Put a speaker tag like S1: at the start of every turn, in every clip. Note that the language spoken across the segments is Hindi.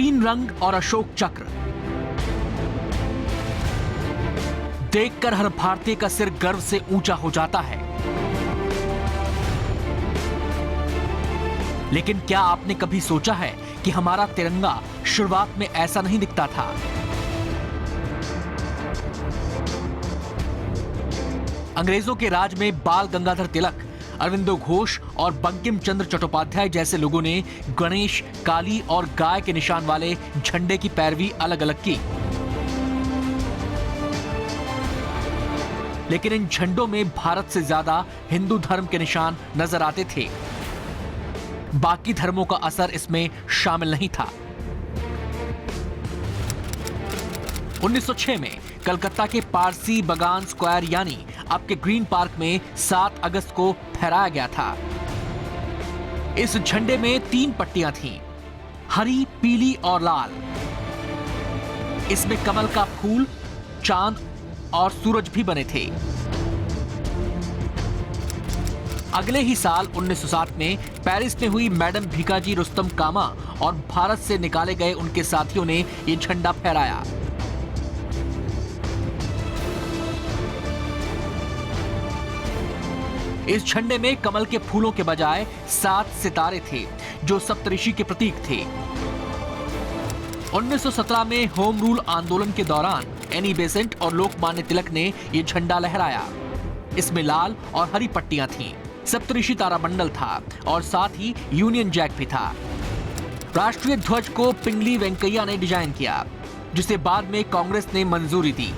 S1: 3 रंग और अशोक चक्र देखकर हर भारतीय का सिर गर्व से ऊंचा हो जाता है। लेकिन क्या आपने कभी सोचा है कि हमारा तिरंगा शुरुआत में ऐसा नहीं दिखता था? अंग्रेजों के राज में बाल गंगाधर तिलक, अरविंदो घोष और बंकिम चंद्र चट्टोपाध्याय जैसे लोगों ने गणेश, काली और गाय के निशान वाले झंडे की पैरवी अलग अलग की। लेकिन इन झंडों में भारत से ज्यादा हिंदू धर्म के निशान नजर आते थे। बाकी धर्मों का असर इसमें शामिल नहीं था। 1906 में कलकत्ता के पारसी बगान स्क्वायर यानी अब के ग्रीन पार्क में 7 अगस्त को फहराया गया था। इस झंडे में 3 पट्टियां थीं, हरी, पीली और लाल। इसमें कमल का फूल, चांद और सूरज भी बने थे। अगले ही साल 1907 में पेरिस में हुई मैडम भीकाजी रुस्तम कामा और भारत से निकाले गए उनके साथियों ने यह झंडा फहराया। इस झंडे में कमल के फूलों के बजाय 7 सितारे थे जो सप्तऋषि के प्रतीक थे। 1917 में होम रूल आंदोलन के दौरान एनी बेसेंट और लोकमान्य तिलक ने यह झंडा लहराया। इसमें लाल और हरी पट्टियां थीं, सप्तऋषि तारामंडल था और साथ ही यूनियन जैक भी था। राष्ट्रीय ध्वज को पिंगली वेंकैया ने डिजाइन किया, जिसे बाद में कांग्रेस ने मंजूरी दी।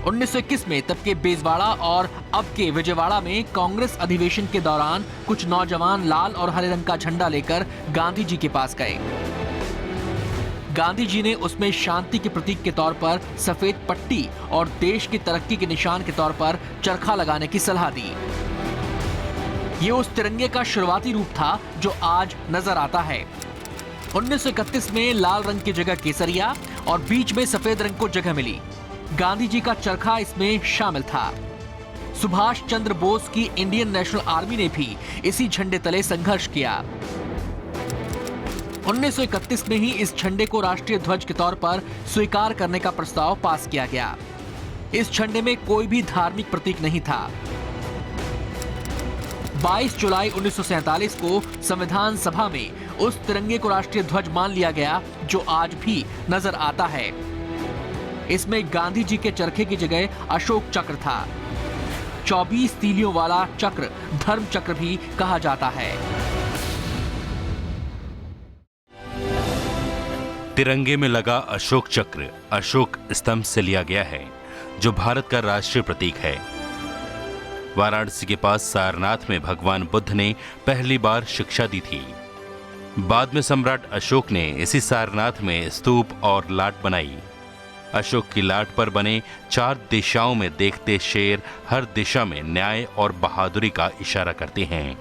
S1: 1921 में तब के बेजवाड़ा और अब के विजयवाड़ा में कांग्रेस अधिवेशन के दौरान कुछ नौजवान लाल और हरे रंग का झंडा लेकर गांधी जी के पास गए। गांधी जी ने उसमें शांति के प्रतीक के तौर पर सफेद पट्टी और देश की तरक्की के निशान के तौर पर चरखा लगाने की सलाह दी। ये उस तिरंगे का शुरुआती रूप था जो आज नजर आता है। 1931 में लाल रंग की जगह केसरिया और बीच में सफेद रंग को जगह मिली। गांधी जी का चरखा इसमें शामिल था। सुभाष चंद्र बोस की इंडियन नेशनल आर्मी ने भी इसी झंडे तले संघर्ष किया। 1931 में ही इस झंडे को राष्ट्रीय ध्वज के तौर पर स्वीकार करने का प्रस्ताव पास किया गया। इस झंडे में कोई भी धार्मिक प्रतीक नहीं था। 22 जुलाई 1947 को संविधान सभा में उस तिरंगे को राष्ट्रीय ध्वज मान लिया गया जो आज भी नजर आता है। इसमें गांधी जी के चरखे की जगह अशोक चक्र था। 24 तीलियों वाला चक्र धर्म चक्र भी कहा जाता है।
S2: तिरंगे में लगा अशोक चक्र अशोक स्तंभ से लिया गया है, जो भारत का राष्ट्रीय प्रतीक है। वाराणसी के पास सारनाथ में भगवान बुद्ध ने पहली बार शिक्षा दी थी। बाद में सम्राट अशोक ने इसी सारनाथ में स्तूप और लाट बनाई। अशोक की लाट पर बने 4 दिशाओं में देखते शेर हर दिशा में न्याय और बहादुरी का इशारा करते हैं।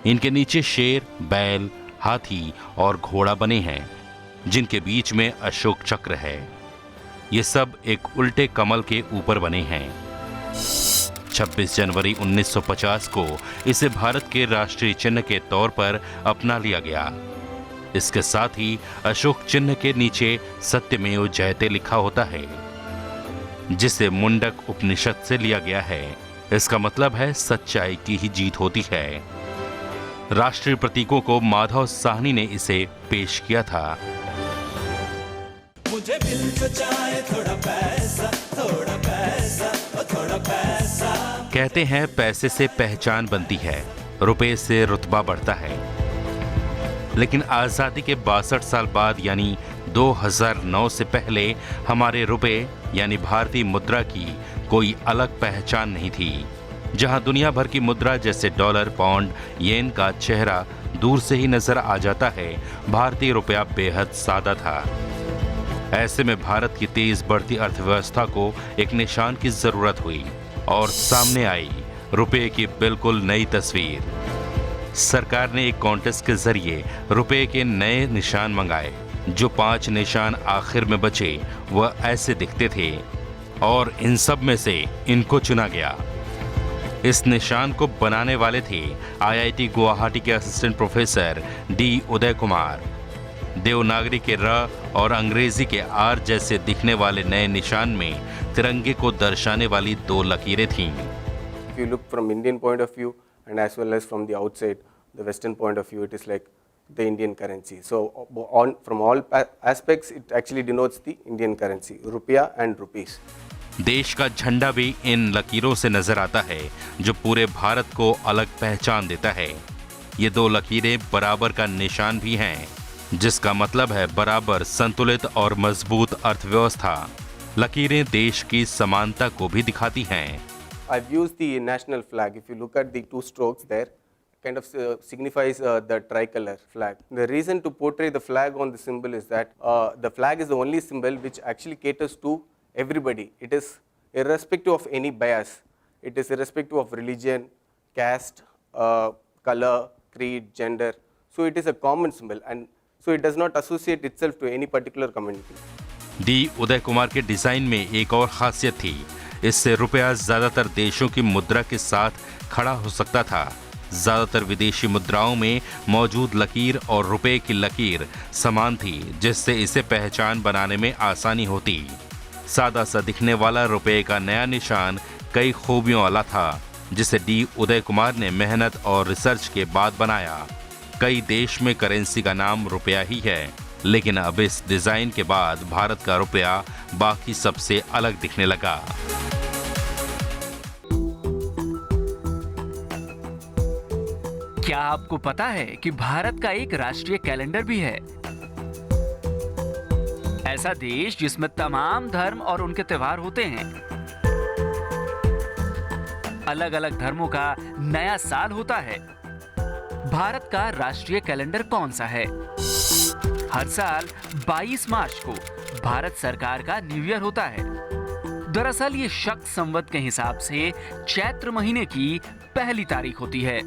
S2: इनके नीचे शेर, बैल, हाथी और घोड़ा बने हैं, जिनके बीच में अशोक चक्र है। ये सब एक उल्टे कमल के ऊपर बने हैं। 26 जनवरी 1950 को इसे भारत के राष्ट्रीय चिन्ह के तौर पर अपना लिया गया। इसके साथ ही अशोक चिन्ह के नीचे सत्यमेव जयते लिखा होता है, जिसे मुंडक उपनिषद से लिया गया है। इसका मतलब है सच्चाई की ही जीत होती है। राष्ट्रीय प्रतीकों को माधव साहनी ने इसे पेश किया था।
S3: मुझे मिल तो जाए थोड़ा पैसा, थोड़ा पैसा, थोड़ा पैसा।
S2: कहते हैं पैसे से पहचान बनती है, रुपए से रुतबा बढ़ता है। लेकिन आजादी के 62 साल बाद यानी 2009 से पहले हमारे रुपए यानी भारतीय मुद्रा की कोई अलग पहचान नहीं थी। जहां दुनिया भर की मुद्रा जैसे डॉलर, पाउंड, येन का चेहरा दूर से ही नजर आ जाता है, भारतीय रुपया बेहद सादा था। ऐसे में भारत की तेज बढ़ती अर्थव्यवस्था को एक निशान की जरूरत हुई और सामने आई रुपए की बिल्कुल नई तस्वीर। सरकार ने एक कॉन्टेस्ट के जरिए रुपए के नए निशान मंगाए। जो 5 निशान आखिर में बचे वह ऐसे दिखते थे और इन सब में से इनको चुना गया। इस निशान को बनाने वाले थे IIT गुवाहाटी के assistant professor D. Uday Kumar. Devanagari के र और अंग्रेजी के आर जैसे दिखने वाले नए निशान में तिरंगे को दर्शाने वाली 2 लकीरें थीं।
S4: If you look from Indian point of view and as well as from the outside, the Western point of view, it is like the Indian currency. So from all aspects, it actually denotes the Indian currency, rupiah and rupees.
S2: देश का झंडा भी इन लकीरों से नजर आता है, जो पूरे भारत को अलग पहचान देता है। ये 2 लकीरें बराबर का निशान भी हैं, जिसका मतलब है बराबर, संतुलित और मजबूत अर्थव्यवस्था। लकीरें देश की समानता को भी दिखाती हैं।
S4: I've used the national flag. If you look at the 2 strokes there, kind of signifies the tricolor flag. The reason to portray the flag on the symbol is that the flag is the only symbol which actually caters to everybody. It is irrespective of any bias. It is irrespective of religion, caste, color, creed, gender. So it is a common symbol, and so it does not associate itself to any particular community.
S2: D Uday Kumar के डिजाइन में एक और खासियत थी। इससे रुपया ज्यादातर देशों की मुद्रा के साथ खड़ा हो सकता था। ज्यादातर विदेशी मुद्राओं में मौजूद लकीर और रुपए की लकीर समान थी, जिससे इसे पहचान बनाने में आसानी होती। सादा सा दिखने वाला रुपए का नया निशान कई खूबियों वाला था, जिसे डी उदय कुमार ने मेहनत और रिसर्च के बाद बनाया। कई देश में करेंसी का नाम रुपया ही है, लेकिन अब इस डिजाइन के बाद भारत का रुपया बाकी सबसे अलग दिखने लगा।
S5: क्या आपको पता है कि भारत का एक राष्ट्रीय कैलेंडर भी है? ऐसा देश जिसमें तमाम धर्म और उनके त्योहार होते हैं। अलग अलग धर्मों का नया साल होता है। भारत का राष्ट्रीय कैलेंडर कौन सा है? हर साल 22 मार्च को भारत सरकार का न्यू ईयर होता है। दरअसल ये शक संवत के हिसाब से चैत्र महीने की पहली तारीख होती है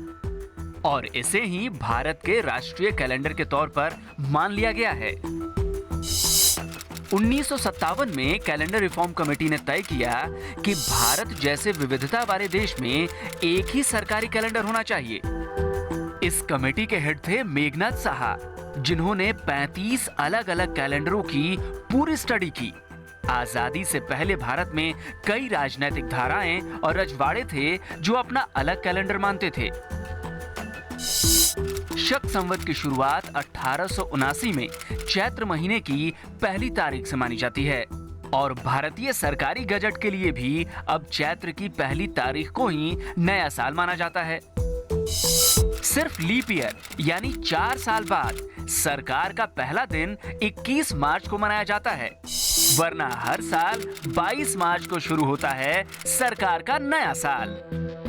S5: और इसे ही भारत के राष्ट्रीय कैलेंडर के तौर पर मान लिया गया है। 1957 में कैलेंडर रिफॉर्म कमेटी ने तय किया कि भारत जैसे विविधता वाले देश में एक ही सरकारी कैलेंडर होना चाहिए। इस कमेटी के हेड थे मेघनाथ साहा, जिन्होंने 35 अलग अलग कैलेंडरों की पूरी स्टडी की। आजादी से पहले भारत में कई राजनीतिक धाराएं और रजवाड़े थे जो अपना अलग कैलेंडर मानते थे। शक संवत की शुरुआत 1879 में चैत्र महीने की पहली तारीख से मानी जाती है और भारतीय सरकारी गजट के लिए भी अब चैत्र की पहली तारीख को ही नया साल माना जाता है। सिर्फ लीप ईयर यानी 4 साल बाद सरकार का पहला दिन 21 मार्च को मनाया जाता है, वरना हर साल 22 मार्च को शुरू होता है सरकार का नया साल।